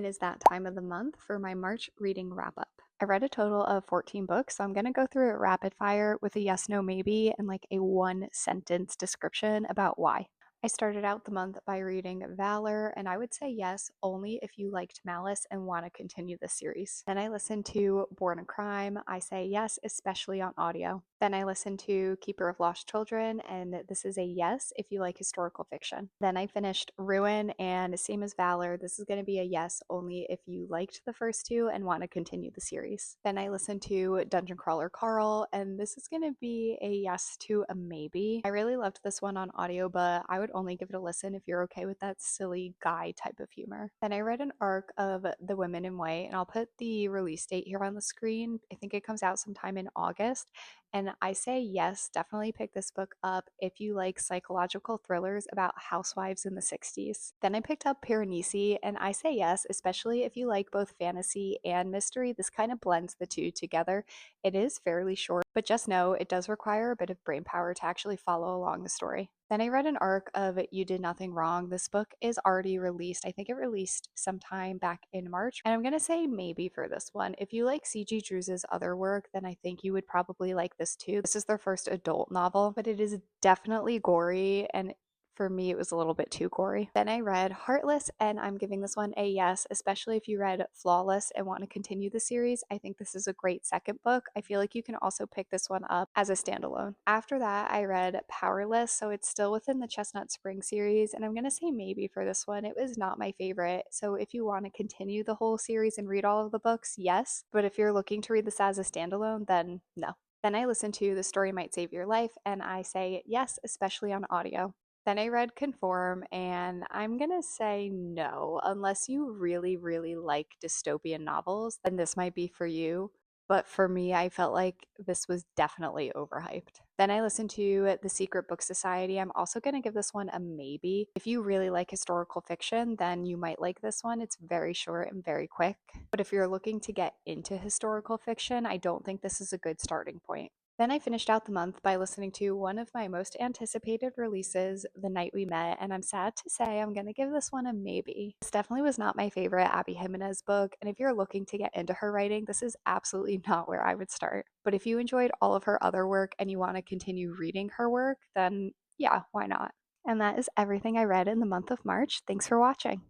It is that time of the month for my March reading wrap up. I read a total of 14 books, so I'm going to go through it rapid fire with a yes, no, maybe, and like a one sentence description about why. I started out the month by reading Valor, and I would say yes only if you liked Malice and want to continue the series. Then I listened to Born a Crime. I say yes, especially on audio. Then I listened to Keeper of Lost Children, and this is a yes if you like historical fiction. Then I finished Ruin, and same as Valor, this is going to be a yes only if you liked the first two and want to continue the series. Then I listened to Dungeon Crawler Carl, and this is going to be a yes to a maybe. I really loved this one on audio, but I would only give it a listen if you're okay with that silly guy type of humor. Then I read an arc of The Women in White, and I'll put the release date here on the screen. I think it comes out sometime in August. And I say yes, definitely pick this book up if you like psychological thrillers about housewives in the 60s. Then I picked up Piranesi, and I say yes, especially if you like both fantasy and mystery. This kind of blends the two together. It is fairly short, but just know it does require a bit of brain power to actually follow along the story. Then I read an arc of You Did Nothing Wrong. This book is already released. I think it released sometime back in March. And I'm going to say maybe for this one. If you like C.G. Drew's other work, then I think you would probably like this too. This is their first adult novel, but it is definitely gory, and for me, it was a little bit too gory. Then I read Heartless, and I'm giving this one a yes, especially if you read Flawless and want to continue the series. I think this is a great second book. I feel like you can also pick this one up as a standalone. After that, I read Powerless, so it's still within the Chestnut Spring series, and I'm going to say maybe for this one. It was not my favorite, so if you want to continue the whole series and read all of the books, yes, but if you're looking to read this as a standalone, then no. Then I listened to The Story Might Save Your Life, and I say yes, especially on audio. Then I read Conform, and I'm gonna say no, unless you really, really like dystopian novels, then this might be for you. But for me, I felt like this was definitely overhyped. Then I listened to The Secret Book Society. I'm also going to give this one a maybe. If you really like historical fiction, then you might like this one. It's very short and very quick. But if you're looking to get into historical fiction, I don't think this is a good starting point. Then I finished out the month by listening to one of my most anticipated releases, The Night We Met, and I'm sad to say I'm going to give this one a maybe. This definitely was not my favorite Abby Jimenez book, and if you're looking to get into her writing, this is absolutely not where I would start. But if you enjoyed all of her other work and you want to continue reading her work, then yeah, why not? And that is everything I read in the month of March. Thanks for watching.